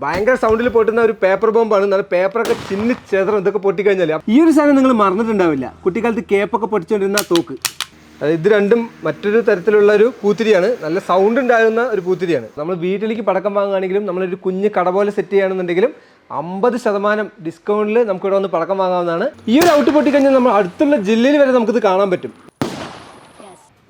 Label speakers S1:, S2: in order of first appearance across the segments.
S1: ഭയങ്കര സൗണ്ടിൽ പൊട്ടുന്ന ഒരു പേപ്പർ ബോംബാണ്. നല്ല പേപ്പറൊക്കെ ചിന്നി ചെതറും ഇതൊക്കെ പൊട്ടിക്കഴിഞ്ഞാൽ. ഈ ഒരു സാധനം നിങ്ങൾ മറന്നിട്ടുണ്ടാവില്ല, കുട്ടിക്കാലത്ത് കേപ്പൊക്കെ പൊട്ടിച്ചുകൊണ്ടിരുന്ന തോക്ക്. ഇത് രണ്ടും മറ്റൊരു തരത്തിലുള്ള ഒരു പൂത്തിരിയാണ്. നല്ല സൗണ്ട് ഉണ്ടാകുന്ന ഒരു പൂത്തിരിയാണ്. നമ്മൾ വീട്ടിലേക്ക് പടക്കം വാങ്ങുകയാണെങ്കിലും നമ്മളൊരു കുഞ്ഞ് കട പോലെ സെറ്റ് ചെയ്യുകയാണെന്നുണ്ടെങ്കിലും 50% ഡിസ്കൗണ്ടിൽ നമുക്കിവിടെ വന്ന് പടക്കം വാങ്ങാവുന്നതാണ്. ഈ ഒരു ഔട്ട് പൊട്ടിക്കഴിഞ്ഞാൽ നമ്മൾ അടുത്തുള്ള ജില്ലയിൽ വരെ നമുക്കിത് കാണാൻ പറ്റും.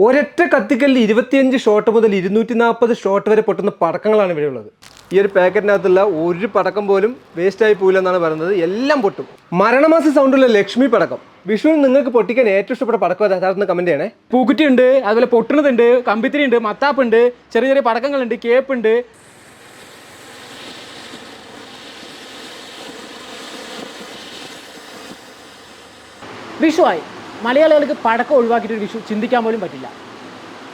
S1: ഒരൊറ്റ കത്തിക്കല്ലിൽ 25 ഷോട്ട് മുതൽ 240 ഷോട്ട് വരെ പൊട്ടുന്ന പടക്കങ്ങളാണ് ഇവിടെ ഉള്ളത്. ഈ ഒരു പാക്കറ്റിനകത്തുള്ള ഒരു പടക്കം പോലും വേസ്റ്റായി പോയില്ല എന്നാണ് പറയുന്നത്. എല്ലാം പൊട്ടും. മരണമാസ സൗണ്ടുള്ള ലക്ഷ്മി പടക്കം. വിഷുവിന് നിങ്ങൾക്ക് പൊട്ടിക്കാൻ ഏറ്റവും ഇഷ്ടപ്പെട്ട പടക്കം യഥാർത്ഥ കമന്റ് ചെയ്യണേ.
S2: പൂക്കുറ്റി ഉണ്ട്, അതുപോലെ പൊട്ടുന്നതുണ്ട്, കമ്പിത്തിരി ഉണ്ട്, മത്താപ്പ് ഉണ്ട്, ചെറിയ ചെറിയ പടക്കങ്ങളുണ്ട്, കേപ്പ് ഉണ്ട്. വിഷുവായി മലയാളികൾക്ക് പടക്കം ഒഴിവാക്കിയിട്ട് ഒരു വിഷു ചിന്തിക്കാൻ പോലും പറ്റില്ല.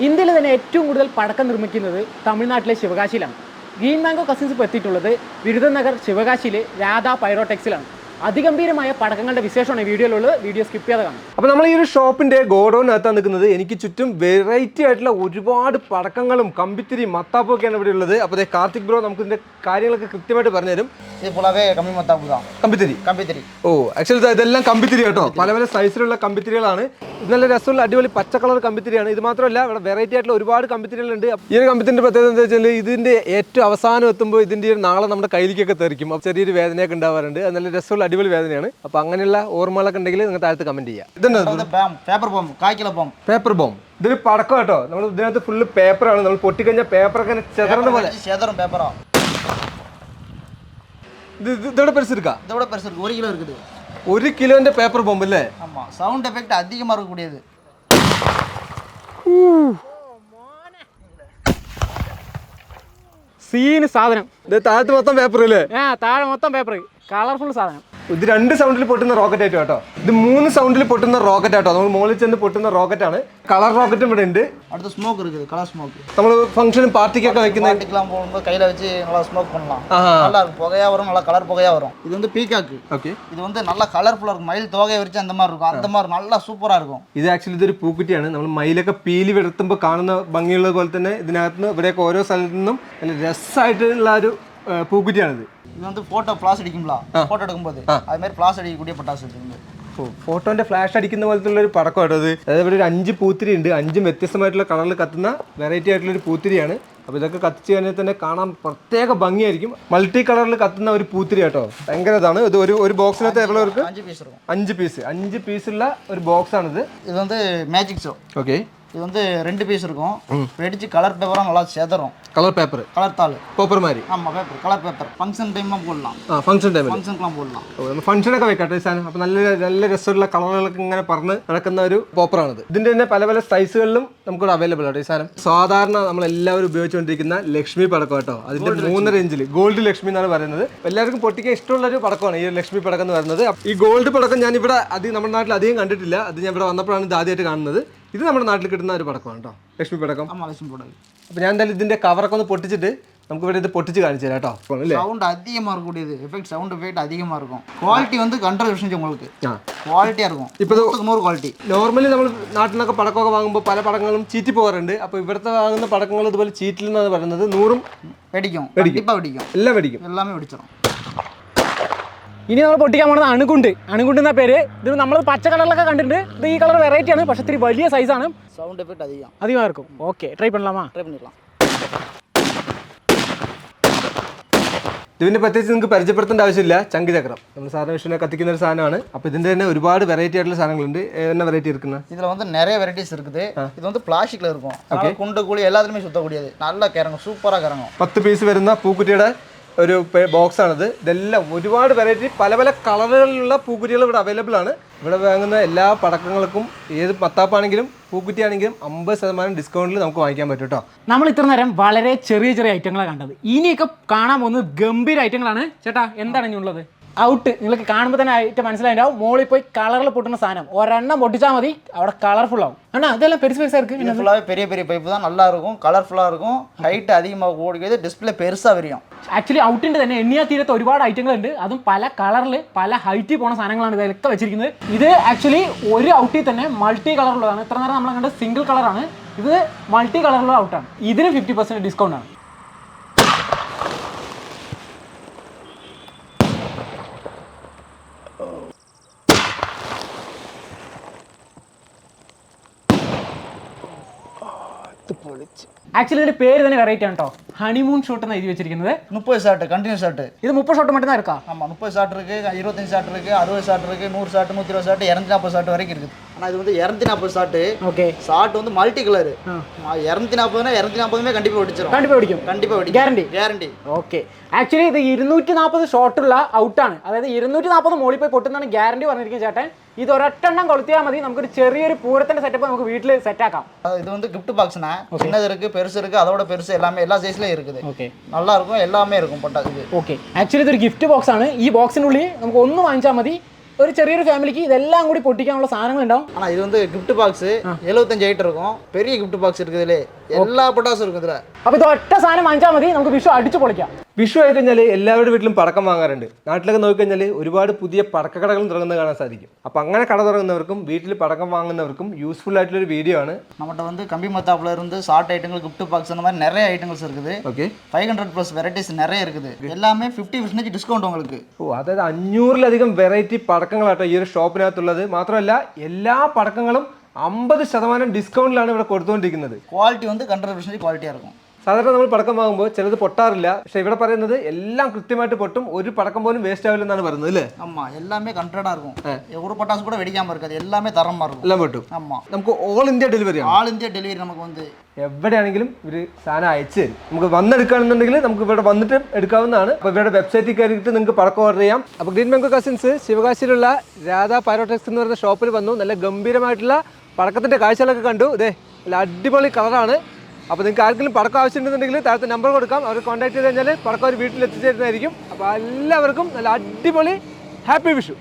S2: ഇന്ത്യയിൽ തന്നെ ഏറ്റവും കൂടുതൽ പടക്കം നിർമ്മിക്കുന്നത് തമിഴ്നാട്ടിലെ ശിവകാശിയിലാണ്. ഗ്രീൻ മാംഗോ കസിൻസ് ഇപ്പോൾ എത്തിയിട്ടുള്ളത് വിരുദനഗർ ശിവകാശിയിലെ രാധാ പൈറോടെക്സിലാണ്. അതിഗംഭീരമായ പടക്കങ്ങളുടെ വിശേഷമാണ് ഈ വീഡിയോയിലുള്ളത്. വീഡിയോ സ്കിപ്പ് ചെയ്യാതെ കാണാം.
S1: അപ്പോൾ നമ്മൾ ഈ ഒരു ഷോപ്പിന്റെ ഗോഡൌണിനകത്താണ് നിൽക്കുന്നത്. എനിക്ക് ചുറ്റും വെറൈറ്റി ആയിട്ടുള്ള ഒരുപാട് പടക്കങ്ങളും കമ്പിത്തിരി മത്താപ്പും ഒക്കെയാണ് ഇവിടെ ഉള്ളത്. അപ്പോൾ കാർത്തിക് ബ്രോ നമുക്ക് ഇതിന്റെ കാര്യങ്ങളൊക്കെ കൃത്യമായിട്ട് പറഞ്ഞുതരും. കമ്പിത്തിരി ഓ ആക്ച്വലി ഇതെല്ലാം കമ്പിത്തിരി കേട്ടോ. പല പല സൈസിലുള്ള കമ്പിത്തിരികളാണ്. ഇത് നല്ല രസമുള്ള അടിപൊളി പച്ച കളർ കമ്പിത്തിരിയാണ്. ഇത് മാത്രമല്ല ഇവിടെ വെറൈറ്റി ആയിട്ടുള്ള ഒരുപാട് കമ്പിത്തിരികളുണ്ട്. ഈ ഒരു കമ്പിത്തിന്റെ പ്രത്യേകത എന്താ വെച്ചാൽ ഇതിന്റെ ഏറ്റവും അവസാനം എത്തുമ്പോൾ ഇതിന്റെ നാളെ നമ്മുടെ കയ്യിലേക്കൊക്കെ തെറിക്കും. അപ്പോൾ ചെറിയൊരു വേദനയൊക്കെ ഉണ്ടാവാറുണ്ട്. അത് നല്ല രസമുള്ള അടിപൊളി വേദനയാണ്. അപ്പോൾ അങ്ങനെയുള്ള ഓർമ്മകളൊക്കെ ഉണ്ടെങ്കിൽ നിങ്ങൾ താഴത്ത് കമന്റ് ചെയ്യാം. പേപ്പർ ബോംബ് ഇതൊരു പടക്കം കേട്ടോ. നമ്മൾ ഇതിനകത്ത് ഫുള്ള് പേപ്പറാണ്. നമ്മൾ പൊട്ടിക്കഴിഞ്ഞാൽ പേപ്പറൊക്കെ ചെതറുന്ന പോലെ. இதோட பெருசு இருக்கா?
S3: இதோட பெருசு இருக்கு. 1 கிலோ இருக்குது.
S1: 1 கிலோന്റെ பேப்பர் பாம்பு இல்ல?
S3: ஆமா. சவுண்ட் எஃபெக்ட் அதிகமா இருக்க கூடியது.
S2: സീന് സാധനം.
S1: ഇത് താഴത്ത് മൊത്തം പേപ്പർ അല്ലേ?
S2: താഴെ മൊത്തം പേപ്പർ. കളർഫുൾ സാധനം.
S1: ഇത് 2 സൗണ്ടിൽ പൊട്ടുന്ന റോക്കറ്റ് ആയിട്ട് കേട്ടോ. ഇത് 3 സൗണ്ടിൽ പൊട്ടുന്ന റോക്കറ്റ് ആട്ടോ. നമ്മൾ മുകളിൽ ചെന്ന് പൊട്ടുന്ന റോക്കറ്റ് ആണ്. കളർ റോക്കറ്റും ഇവിടെ ഉണ്ട്.
S3: അടുത്ത സ്മോക്ക് இருக்குது. Colour smoke.
S1: നമ്മൾ ഫംഗ്ഷനും പാർട്ടിക്കൊക്കെ വെക്കുന്ന
S3: പാർട്ടിക്കെല്ലാം പോകുമ്പോൾ கையில வச்சு நல்லா ஸ்மோக் பண்ணலாம். நல்லா இருக்கும். புகையா வரும். நல்லா கலர் புகையா வரும். இது வந்து பீகாக்கு.
S1: ஓகே.
S3: இது வந்து நல்லா கலர்ஃபுல்லா இருக்கும். மயில் தோகை விரிச்சு அந்த மாதிரி இருக்கும். அந்த மாதிரி நல்லா சூப்பரா இருக்கும்.
S1: ഇത് ആക്ച്വലി ഇതൊരു പൂക്കുറ്റിയാണ്. നമ്മൾ മയിലൊക്കെ പീലി വിടർത്തുമ്പോൾ കാണുന്ന ഭംഗിയുള്ള പോലെ തന്നെ ഇതിനകത്ത് നിന്ന് ഇവിടെയൊക്കെ ഓരോ സ്ഥലത്തു നിന്നും നല്ല രസമായിട്ടുള്ള ഒരു പൂക്കുറ്റിയാണിത്.
S3: இது வந்து போட்டோ ஃபிளாஷ் அடிக்கும்ல, போட்டோ எடுக்கும்போது அது மாதிரி ஃபிளாஷ் அடிக்கக்கூடிய பட்டாசு இருக்குது.
S1: ഫോട്ടോന്റെ ഫ്ലാഷ് അടിക്കുന്ന പോലത്തെ ഒരു പടക്കം കേട്ടോ ഇത്. അതായത് ഇവിടെ ഒരു 5 പൂത്തിരി ഉണ്ട്. 5 വ്യത്യസ്തമായിട്ടുള്ള കളറിൽ കത്തുന്ന വെറൈറ്റി ആയിട്ടുള്ള ഒരു പൂത്തിരിയാണ്. അപ്പോൾ ഇതൊക്കെ കത്തിച്ച് കഴിഞ്ഞാൽ തന്നെ കാണാൻ പ്രത്യേക ഭംഗിയായിരിക്കും. മൾട്ടി കളറിൽ കത്തുന്ന ഒരു പൂത്തിരി കേട്ടോ. ഭയങ്കര ഇതാണ്. ഇത് ഒരു ബോക്സിനകത്ത് എവിടെ വർക്ക് 5 പീസുള്ള ഒരു ബോക്സ് ആണിത്.
S3: ഇത് வந்து மேஜிக் ஷோ.
S1: ഓക്കെ.
S3: இது வந்து 2 பீஸ் இருக்கும். வெடிச்சு கலர் பேப்பரா நல்லா சேதரும்.
S1: கலர் பேப்பர்,
S3: கலர் தாள்,
S1: பேப்பர் மாதிரி.
S3: ஆமா பேப்பர், கலர் பேப்பர். ஃபங்க்ஷன் டைம்ல போடலாம்.
S1: ഫംഗ്ഷൻ ടൈമിൽ
S3: ஃபங்க்ஷன்க்குலாம் போடலாம்.
S1: നമ്മൾ ഫംഗ്ഷനൊക്കെ വെക്കട്ടെ സാധനം. അപ്പോൾ നല്ല രസമുള്ള കളറുകളൊക്കെ ഇങ്ങനെ പറന്ന് നടക്കുന്ന ഒരു പോപ്പറാണിത്. ഇതിന്റെ തന്നെ പല പല സൈസുകളിലും നമുക്കിവിടെ അവൈലബിൾ ആട്ടോ ഈ സാധനം. സാധാരണ നമ്മളെല്ലാവരും ഉപയോഗിച്ചുകൊണ്ടിരിക്കുന്ന ലക്ഷ്മി പടക്കം കേട്ടോ. അതിന്റെ 3 റേഞ്ചിൽ ഗോൾഡ് ലക്ഷ്മി എന്നാണ് പറയുന്നത്. എല്ലാവർക്കും പൊട്ടിക്കാൻ ഇഷ്ടമുള്ള ഒരു പടക്കമാണ് ഈ ലക്ഷ്മി പടക്കം എന്ന് പറയുന്നത്. ഈ ഗോൾഡ് പടക്കം ഞാൻ ഇവിടെ നമ്മുടെ നാട്ടിൽ അധികം കണ്ടിട്ടില്ല. അത് ഞാൻ ഇവിടെ വന്നപ്പോഴാണ് ഇത് ആദ്യമായിട്ട് കാണുന്നത്. ഇത് നമ്മുടെ നാട്ടിൽ കിട്ടുന്ന ഒരു പടക്കമാണ് കേട്ടോ, ലക്ഷ്മി പടക്കം. അപ്പോൾ ഞാൻ എന്തായാലും ഇതിന്റെ കവറൊക്കെ ഒന്ന് പൊട്ടിച്ചിട്ട് നമുക്ക് ഇവിടെ ഇത് പൊട്ടിച്ച് കാണിച്ചു തരാം കേട്ടോ.
S3: சவுண்ட் அதிகமா இருக்கக்கூடியது. எஃபெக்ட் சவுண்ட் எஃபெக்ட் அதிகமா இருக்கும். குவாலிட்டி வந்து கண்ட்ரோல் விஷயம் உங்களுக்கு ക്വാളിറ്റിയാ இருக்கும். ഇപ്പോൾ 100 ക്വാളിറ്റി.
S1: നോർമലി നമ്മൾ നാട്ടിൽ നിന്നൊക്കെ പടക്കമൊക്കെ വാങ്ങുമ്പോൾ പല പടക്കങ്ങളും ചീറ്റി പോകാറുണ്ട്. അപ്പോൾ ഇവിടുത്തെ വാങ്ങുന്ന പടക്കങ്ങൾ ഇതുപോലെ ചീറ്റില്ലെന്നാണ് പറയുന്നത്. 100
S3: വെടിക്കും. എല്ലാം വെടിക്കും. എല്ലാമേ വെടിച്ചിടും.
S2: ഇനി നമ്മൾ പൊട്ടിക്കാൻ പോകുന്നത് അണുകുണ്ട്. അണുകുണ്ട് എന്ന പേര്. ഇത് നമ്മൾ പച്ച കളറിലൊക്കെ കണ്ടിട്ടുണ്ട്. ഇത് ഈ കളർ വെറൈറ്റി ആണ്, പക്ഷെ ഇത്തിരി വലിയ സൈസാണ്.
S3: സൗണ്ട് എഫക്റ്റ്
S2: അധികமாக இருக்கும். ഓക്കെ, ട്രൈ பண்ணலாமா?
S3: ട്രൈ பண்ணிடலாம்.
S1: ഇതിനെ പ്രത്യേകിച്ച് നിങ്ങൾക്ക് പരിചയപ്പെടുത്തേണ്ട ആവശ്യമില്ല. ചങ്കുചക്രം നമ്മൾ സാധാരണ വിഷുവിനെ കത്തിക്കുന്ന ഒരു സാധനമാണ്. അപ്പോൾ ഇതിന്റെ തന്നെ ഒരുപാട് വെറൈറ്റി ആയിട്ടുള്ള സാധനങ്ങളുണ്ട്. என்ன வெரைட்டி இருக்குன்னா
S3: இதுல வந்து நிறைய வெரைட்டிஸ் இருக்குது. இது வந்து பிளாஸ்டிக்ல இருக்கும். குண்டு குழி எல்லாத்துலயுமே சுத்தக்கூடியது. நல்லா കറങ്ങും. സൂപ്പറാ കറങ്ങും.
S1: 10 പീസ് വരുന്ന പൂക്കുറ്റിയുടെ ഒരു ബോക്സ് ആണിത്. ഇതെല്ലാം ഒരുപാട് വെറൈറ്റി പല പല കളറുകളിലുള്ള പൂക്കുറ്റികൾ ഇവിടെ അവൈലബിൾ ആണ്. ഇവിടെ വാങ്ങുന്ന എല്ലാ പടക്കങ്ങൾക്കും ഏത് മത്താപ്പാണെങ്കിലും പൂക്കുറ്റിയാണെങ്കിലും 50% ഡിസ്കൗണ്ടിൽ നമുക്ക് വാങ്ങിക്കാൻ പറ്റും കേട്ടോ.
S2: നമ്മൾ ഇത്ര നേരം വളരെ ചെറിയ ചെറിയ ഐറ്റങ്ങളാണ് കണ്ടത്. ഇനിയൊക്കെ കാണാൻ പോകുന്നത് ഗംഭീര ഐറ്റങ്ങളാണ്. ചേട്ടാ എന്താണ് ഇനി ഉള്ളത്? ഔട്ട് നിങ്ങൾക്ക് കാണുമ്പോൾ തന്നെ ആയിട്ട് മനസ്സിലായിട്ടുണ്ടാവും. മോളിൽ പോയി കളറിൽ പൊട്ടുന്ന സാധനം ഒരെണ്ണം പൊട്ടിച്ചാൽ മതി, അവിടെ കളർഫുൾ ആവും. ஆனால் அதெல்லாம் பெருசு பெருசாக இருக்குது.
S3: ஃபுல்லாகவே பெரிய பெரிய பைப்பு தான். நல்லா இருக்கும், கலர்ஃபுல்லாக இருக்கும், ஹைட் அதிகமாக ஓடிக்கிறது, டிஸ்பிளே பெருசாக വരും.
S2: ആക്ച്വലി ഔട്ടിൻ്റെ തന്നെ എണ്ണിയാ തീരത്ത് ഒരുപാട് ഐറ്റങ്ങളുണ്ട്. അതും പല കളറിൽ പല ഹൈറ്റിൽ പോണ സാധനങ്ങളാണ് ഇതൊക്കെ വെച്ചിരിക്കുന്നത്. ഇത് ആക്ച്വലി ഒരു ഔട്ടിൽ തന്നെ മൾട്ടി കളറുള്ളതാണ്. ഇത്ര നേരം നമ്മൾ കണ്ടത് സിംഗിൾ കളറാണ്. ഇത് മൾട്ടി കളറുള്ള ഔട്ടാണ്. ഇതിന് 50% ഡിസ്കൗണ്ട് ആണ്. ആക്ച്വലി ഇതിന്റെ പേര് തന്നെ വെറൈറ്റി ആണ് കേട്ടോ, ഹണിമൂൺ ஷாட் എന്ന് എഴുതി വെച്ചിരിക്കുന്നത്.
S3: 30 ஷாட் கண்டினியூ ஷாட்.
S2: ഇത് 30 ஷாட் மட்டும் தான் இருக்கா?
S3: ஆமா 30 ஷாட் இருக்கு, 25 ஷாட் இருக்கு, 60 ஷாட் இருக்கு, 100 ஷாட், 120 ஷாட், 240 ஷாட் வரைக்கும் இருக்கு. ஆனா இது வந்து 240 ஷாட்.
S2: ஓகே.
S3: ஷாட் வந்து மல்டி கலர். 240னா 240மே கண்டிப்பா வெடிச்சிரும். கண்டிப்பா வெடிக்கும். ഗ്യാരണ്ടി.
S2: ഓക്കെ. ആക്ച്വലി ഇത് 240 ഷോട്ടുള്ള ഔട്ടാണ്, അതായത് 240 മോളിൽ പോയി പൊട്ടുന്നതാണ് ഗ്യാരണ്ടി പറഞ്ഞിരിക്കുന്നത് ചേട്ടൻ. ഇത് ഒരൊറ്റെണ്ണം കൊളുത്തിയാൽ മതി, നമുക്കൊരു ചെറിയൊരു പൂരത്തിന്റെ സെറ്റപ്പ് നമുക്ക് വീട്ടിൽ സെറ്റ് ആക്കാം.
S3: இது வந்து gift boxனா சின்னது இருக்கு, பெருசு இருக்கு, அதோட பெருசு எல்லாமே எல்லா சைஸ்லயும் இருக்குது.
S2: ഓക്കെ.
S3: நல்லா இருக்கும், எல்லாமே இருக்கும் போட்டா இது.
S2: ഓക്കെ. ആക്ച്വലി ഇതൊരു ഗിഫ്റ്റ് ബോക്സ് ആണ്. ഈ ബോക്സിനുള്ളിൽ നമുക്ക് ഒന്ന് വാങ്ങിച്ചാൽ മതി, ഒരു ചെറിയൊരു ഫാമിലിക്ക് ഇതെല്ലാം കൂടി പൊട്ടിക്കാനുള്ള സാധനങ്ങൾ ഉണ്ടാവും.
S3: ஆனா இது வந்து gift box 75 ஹைட் இருக்கும், பெரிய gift box இருக்குதுல, എല്ലാ പൊട്ടാസും இருக்கும் இதுல.
S2: അപ്പോൾ ഇത് ഒറ്റ സാധനം വാങ്ങിച്ചാൽ മതി, നമുക്ക് വിഷു അടിച്ചു പൊളിക്കാം.
S1: വിഷു ആയി കഴിഞ്ഞാൽ എല്ലാവരുടെ വീട്ടിലും പടക്കം വാങ്ങാറുണ്ട്. നാട്ടിലൊക്കെ നോക്കിക്കഴിഞ്ഞാൽ ഒരുപാട് പുതിയ പടക്കക്കടകളും തുടങ്ങുന്നത് കാണാൻ സാധിക്കും. അപ്പോൾ അങ്ങനെ കട തുടങ്ങുന്നവർക്കും വീട്ടിൽ പടക്കം വാങ്ങുന്നവർക്കും യൂസ്ഫുൾ ആയിട്ടുള്ളൊരു വീഡിയോ ആണ്.
S3: நம்மகிட்ட வந்து கம்பி மத்தாப்புல இருந்து ஷார்ட் ஐட்டங்கள், gift box அந்த மாதிரி நிறைய ஐட்டங்கள்ஸ் இருக்குது.
S1: ഓക്കെ.
S3: 500+ வெரைட்டிஸ் நிறைய இருக்குது. எல்லாமே 50% டிஸ்கவுண்ட் உங்களுக்கு.
S1: അതായത് 500-ലധികം വെറൈറ്റി പടക്കങ്ങളാട്ടോ ഈ ഒരു ഷോപ്പിനകത്തുള്ളത്. മാത്രമല്ല എല്ലാ പടക്കങ്ങളും 50% ഡിസ്കൗണ്ടിലാണ് ഇവിടെ കൊടുത്തുകൊണ്ടിരിക്കുന്നത്.
S3: குவாலிட்டி வந்து 100% குவாலிட்டியா இருக்கும்.
S1: സാധാരണ നമ്മൾ പടക്കം വാങ്ങുമ്പോൾ ചിലത് പൊട്ടാറില്ല, പക്ഷെ ഇവിടെ പറയുന്നത് എല്ലാം കൃത്യമായിട്ട് പൊട്ടും, ഒരു പടക്കം പോലും വേസ്റ്റ് ആവില്ലെന്നാണ് പറയുന്നത് അല്ലേ?
S3: ஆமா எல்லாமே கண்ட்ரோலா இருக்கும். ஒரு பட்டாசு கூட வெடிக்காம இருக்காது, எல்லாமே தரமா இருக்கும்.
S1: എല്ലാം പൊട്ടും.
S3: ஆமா.
S1: നമുക്ക് ഓൾ ഇന്ത്യ ഡെലിവറി ആണ്.
S3: ஆல் இந்தியா டெலிவரி நமக்கு வந்து
S1: എവിടെയാണെങ്കിലും ഒരു സാധനം അയച്ചു തരും. നമുക്ക് വന്നെടുക്കുകയാണെന്നുണ്ടെങ്കിൽ നമുക്ക് ഇവിടെ വന്നിട്ട് എടുക്കാവുന്നതാണ്. അപ്പോൾ ഇവരുടെ വെബ്സൈറ്റിൽ കയറിയിട്ട് നിങ്ങൾക്ക് പടക്കം ഓർഡർ ചെയ്യാം. അപ്പോൾ ഗ്രീൻ മാംഗോ കസിൻസ് ശിവകാശിയിലുള്ള രാധാ പൈറോടെക്സ് എന്ന് പറയുന്ന ഷോപ്പിൽ വന്നു. നല്ല ഗംഭീരമായിട്ടുള്ള പടക്കത്തിൻ്റെ കാഴ്ചകളൊക്കെ കണ്ടു. ഇതേ നല്ല അടിപൊളി കളറാണ്. അപ്പോൾ നിങ്ങൾക്ക് ആർക്കെങ്കിലും പടക്കം ആവശ്യമുണ്ടെന്നുണ്ടെങ്കിൽ താഴത്തെ നമ്പർ കൊടുക്കാം, അവർ കോൺടാക്ട് ചെയ്ത് കഴിഞ്ഞാൽ പടക്കം അവർ വീട്ടിൽ എത്തിച്ചേരുന്നതായിരിക്കും. അപ്പോൾ എല്ലാവർക്കും നല്ല അടിപൊളി ഹാപ്പി വിഷു.